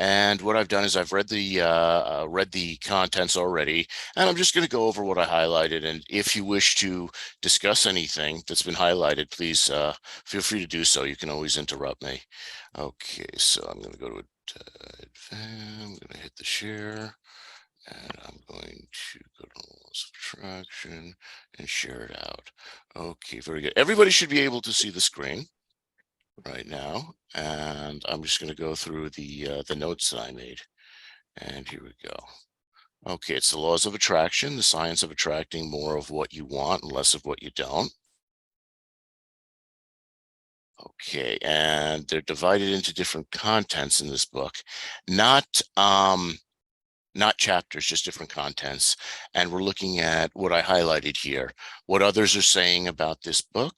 And what I've done is I've read the contents already, and I'm just going to go over what I highlighted. And if you wish to discuss anything that's been highlighted, please feel free to do so. You can always interrupt me. Okay, so I'm going to go to I'm going to hit the share, and I'm going to go to laws of attraction and share it out. Okay, very good. Everybody should be able to see the screen right now, and I'm just going to go through the notes that I made. And here we go. Okay, it's the laws of attraction, the science of attracting more of what you want and less of what you don't. Okay, and they're divided into different contents in this book, not not chapters, just different contents. And we're looking at what I highlighted here, what others are saying about this book,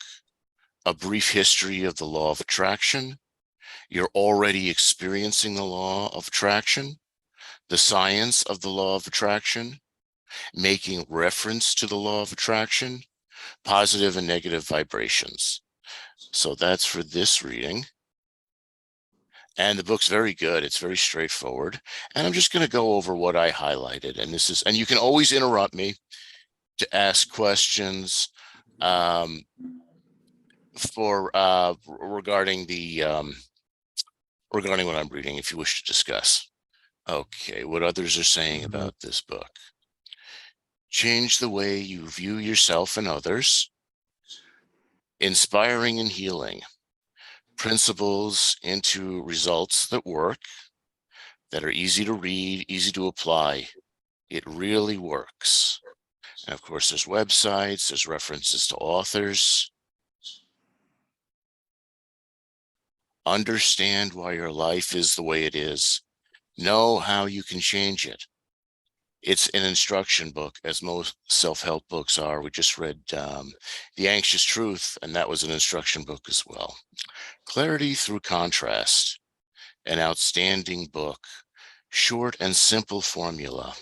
a brief history of the law of attraction. You're already experiencing the law of attraction, the science of the law of attraction, making reference to the law of attraction, positive and negative vibrations. So that's for this reading. And the book's very good. It's very straightforward. And I'm just going to go over what I highlighted. And you can always interrupt me to ask questions regarding regarding what I'm reading, if you wish to discuss. Okay, what others are saying about this book. Change the way you view yourself and others. Inspiring and healing. Principles into results that work, that are easy to read, easy to apply. It really works. And of course, there's websites, there's references to authors. Understand why your life is the way it is. Know how you can change it. It's an instruction book, as most self-help books are. We just read The Anxious Truth, and that was an instruction book as well. Clarity Through Contrast, an outstanding book. Short and simple formula.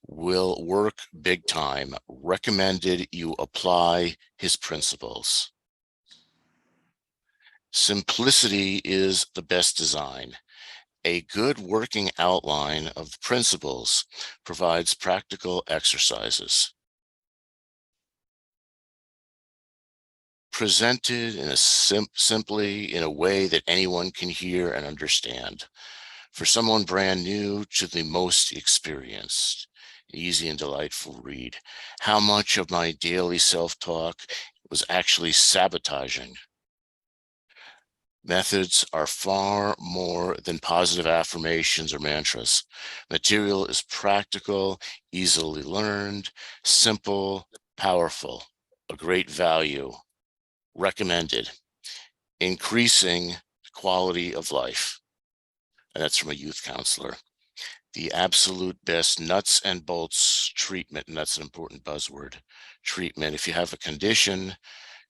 Will work big time. Recommended you apply his principles. Simplicity is the best design. A good working outline of the principles provides practical exercises. Presented in a simply in a way that anyone can hear and understand. For someone brand new to the most experienced, easy and delightful read. How much of my daily self-talk was actually sabotaging? Methods are far more than positive affirmations or mantras. Material is practical, easily learned, simple, powerful, a great value, recommended, increasing quality of life. And that's from a youth counselor. The absolute best nuts and bolts treatment, and that's an important buzzword, treatment. If you have a condition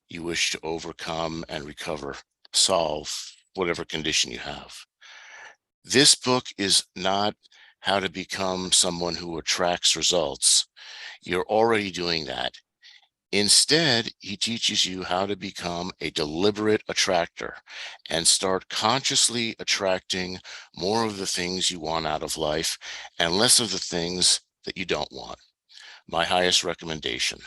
you wish to overcome and recover, solve whatever condition you have. This book is not how to become someone who attracts results. You're already doing that. Instead, he teaches you how to become a deliberate attractor and start consciously attracting more of the things you want out of life and less of the things that you don't want. My highest recommendation.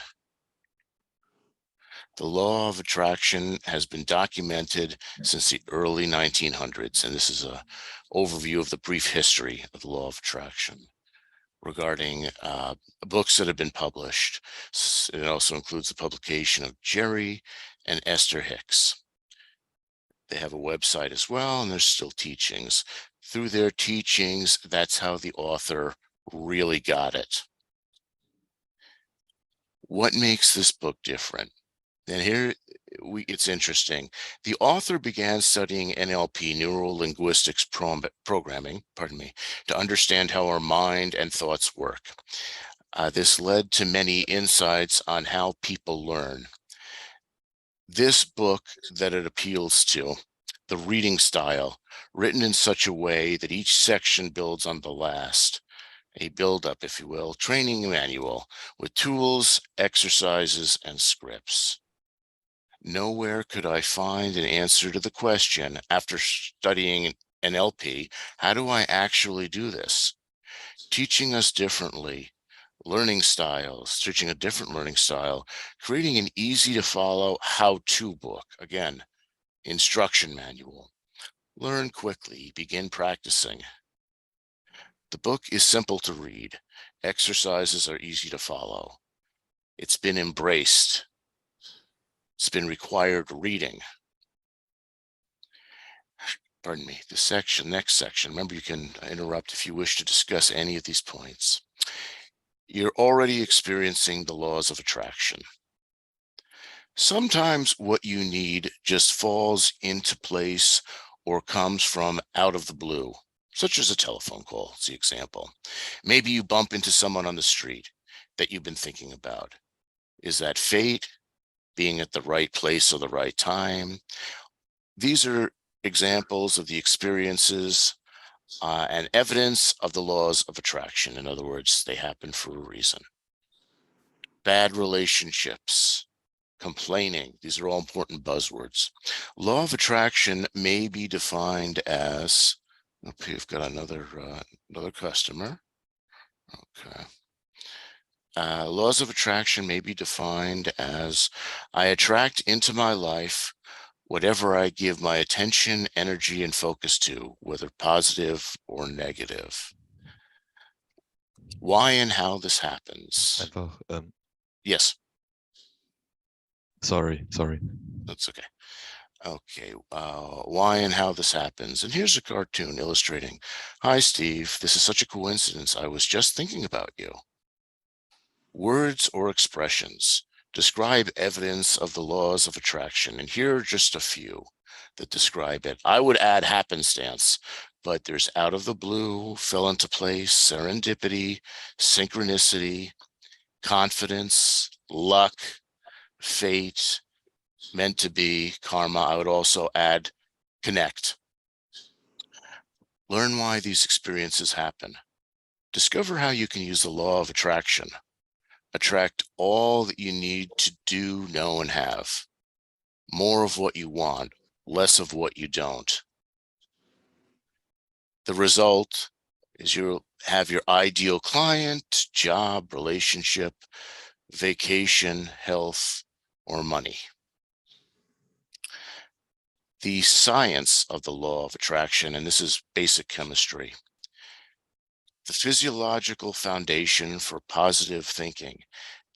The law of attraction has been documented since the early 1900s, and this is an overview of the brief history of the law of attraction regarding books that have been published. It also includes the publication of Jerry and Esther Hicks. They have a website as well, and there's still teachings. Through their teachings, that's how the author really got it. What makes this book different? And here it's interesting. The author began studying NLP, neuro-linguistics programming, to understand how our mind and thoughts work. This led to many insights on how people learn. This book that it appeals to, the reading style, written in such a way that each section builds on the last, a build-up, if you will, training manual with tools, exercises, and scripts. Nowhere could I find an answer to the question, after studying NLP, how do I actually do this? Teaching us differently, learning styles, teaching a different learning style, creating an easy to follow how-to book. Again, instruction manual. Learn quickly, begin practicing. The book is simple to read. Exercises are easy to follow. It's been embraced. It's been required reading. Pardon me, next section. Remember, you can interrupt if you wish to discuss any of these points. You're already experiencing the laws of attraction. Sometimes what you need just falls into place or comes from out of the blue, such as a telephone call, it's the example. Maybe you bump into someone on the street that you've been thinking about. Is that fate? Being at the right place or the right time? These are examples of the experiences and evidence of the laws of attraction. In other words, they happen for a reason. Bad relationships, complaining, these are all important buzzwords. Law of attraction may be defined as, okay, we've got another customer. Okay. Laws of attraction may be defined as I attract into my life whatever I give my attention, energy, and focus to, whether positive or negative. Why and how this happens? Einfach, Yes, sorry. that's okay. Okay, why and how this happens. And here's a cartoon illustrating. Hi, Steve. This is such a coincidence. I was just thinking about you. Words or expressions describe evidence of the laws of attraction. And here are just a few that describe it. I would add happenstance, but there's out of the blue, fell into place, serendipity, synchronicity, confidence, luck, fate, meant to be, karma. I would also add connect. Learn why these experiences happen. Discover how you can use the law of attraction. Attract all that you need to do, know, and have. More of what you want, less of what you don't. The result is you'll have your ideal client, job, relationship, vacation, health, or money. The science of the law of attraction, and this is basic chemistry, the physiological foundation for positive thinking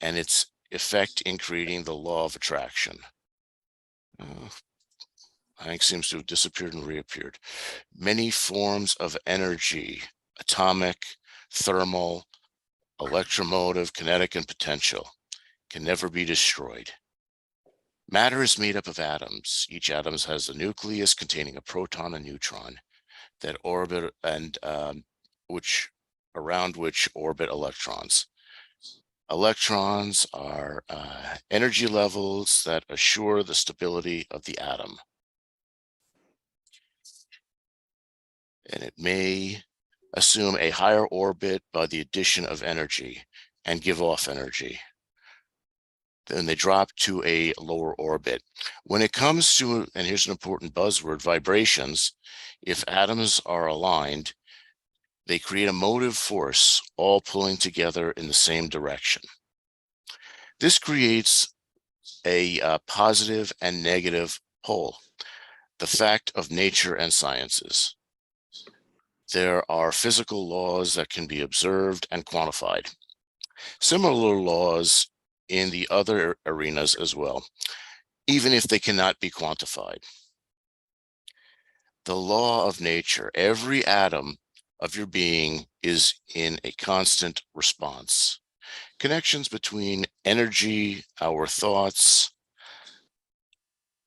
and its effect in creating the law of attraction. Hank seems to have disappeared and reappeared. Many forms of energy, atomic, thermal, electromotive, kinetic, and potential, can never be destroyed. Matter is made up of atoms. Each atom has a nucleus containing a proton and neutron that orbit and around which orbit electrons. Electrons are energy levels that assure the stability of the atom. And it may assume a higher orbit by the addition of energy and give off energy. Then they drop to a lower orbit. When it comes to, and here's an important buzzword, vibrations, if atoms are aligned, they create a motive force, all pulling together in the same direction. This creates a positive and negative pole, the fact of nature and sciences. There are physical laws that can be observed and quantified. Similar laws in the other arenas as well, even if they cannot be quantified. The law of nature, every atom of your being is in a constant response. Connections between energy, our thoughts.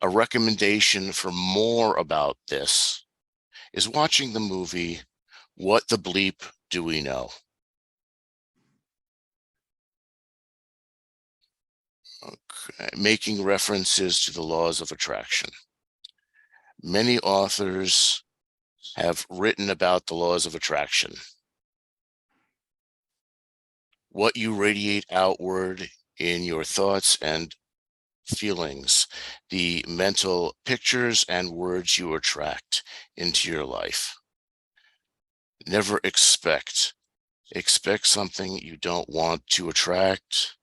A recommendation for more about this is watching the movie What the Bleep Do We Know? Okay. Making references to the laws of attraction. Many authors have written about the laws of attraction. What you radiate outward in your thoughts and feelings, the mental pictures and words you attract into your life. Never expect something you don't want to attract.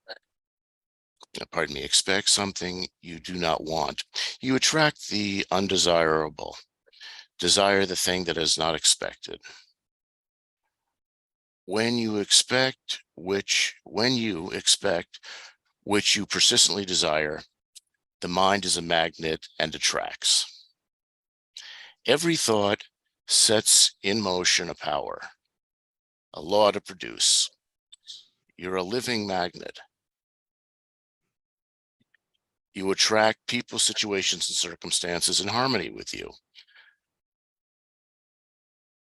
Pardon me, expect something you do not want. You attract the undesirable. Desire the thing that is not expected. When you expect which you persistently desire, the mind is a magnet and attracts. Every thought sets in motion a power, a law to produce. You're a living magnet. You attract people, situations, and circumstances in harmony with you,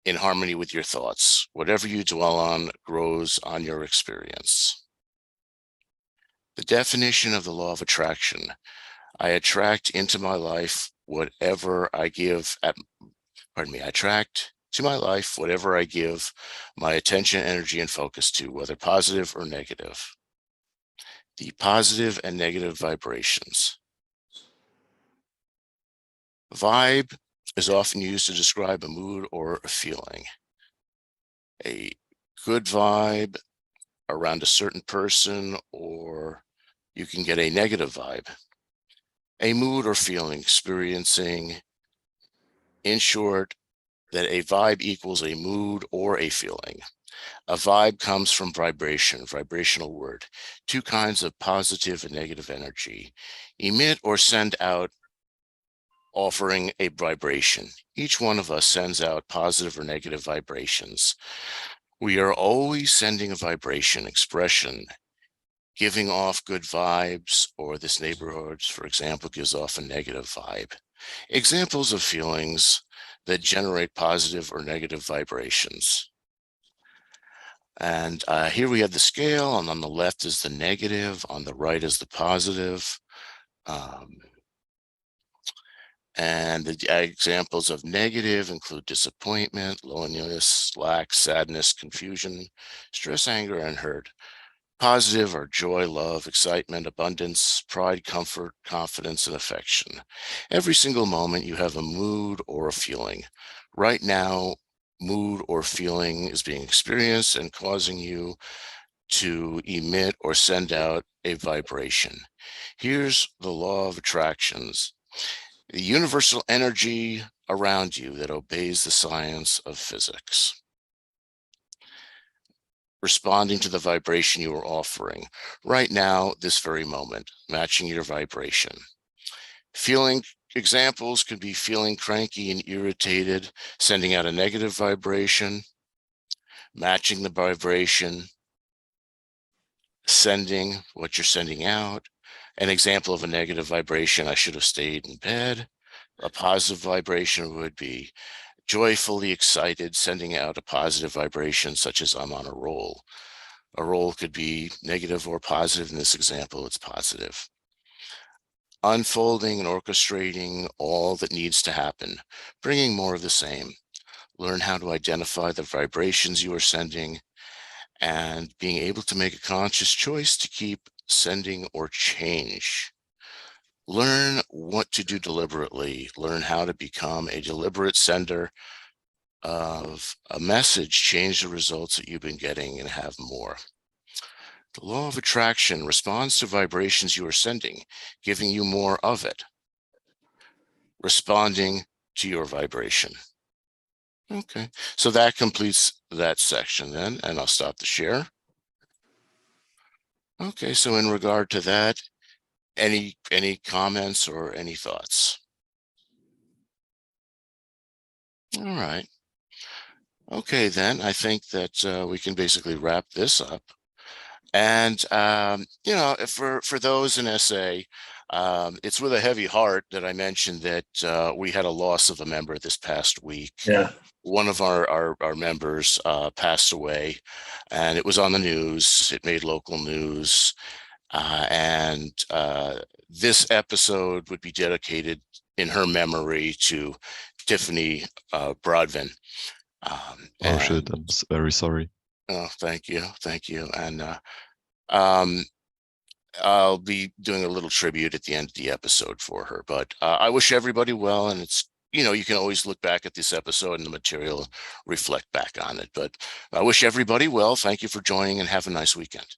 in harmony with your thoughts. Whatever you dwell on grows on your experience. The definition of the law of attraction: I attract into my life whatever I give I attract to my life whatever I give my attention, energy, and focus to, whether positive or negative. The positive and negative vibrations. Vibe is often used to describe a mood or a feeling. A good vibe around a certain person, or you can get a negative vibe. A mood or feeling, experiencing, in short, that a vibe equals a mood or a feeling. A vibe comes from vibration, vibrational word. Two kinds of positive and negative energy. Emit or send out, offering a vibration. Each one of us sends out positive or negative vibrations. We are always sending a vibration, expression, giving off good vibes, or this neighborhood, for example, gives off a negative vibe. Examples of feelings that generate positive or negative vibrations. And here we have the scale, and on the left is the negative, on the right is the positive. And the examples of negative include disappointment, loneliness, lack, sadness, confusion, stress, anger, and hurt. Positive are joy, love, excitement, abundance, pride, comfort, confidence, and affection. Every single moment you have a mood or a feeling. Right now, mood or feeling is being experienced and causing you to emit or send out a vibration. Here's the law of attractions: the universal energy around you that obeys the science of physics, responding to the vibration you are offering right now, this very moment, matching your vibration. Feeling examples could be feeling cranky and irritated, sending out a negative vibration, matching the vibration, sending what you're sending out. An example of a negative vibration: I should have stayed in bed. A positive vibration would be joyfully excited, sending out a positive vibration such as I'm on a roll. A roll could be negative or positive. In this example, it's positive. Unfolding and orchestrating all that needs to happen, bringing more of the same. Learn how to identify the vibrations you are sending and being able to make a conscious choice to keep sending or change. Learn what to do deliberately. Learn how to become a deliberate sender of a message. Change the results that you've been getting and have more. The law of attraction responds to vibrations you are sending, giving you more of it, responding to your vibration. Okay, so that completes that section then, and I'll stop the share. Okay, so in regard to that, any comments or any thoughts? All right. Okay, then I think that we can basically wrap this up. And you know, for those in SA, it's with a heavy heart that I mentioned that we had a loss of a member this past week. Yeah. One of our members passed away, and it was on the news. It made local news. And this episode would be dedicated in her memory to Tiffany Broadvin. Oh shit, And very sorry. oh, thank you. And um, I'll be doing a little tribute at the end of the episode for her. But I wish everybody well, and it's, you can always look back at this episode and the material, reflect back on it. But I wish everybody well. Thank you for joining, and have a nice weekend.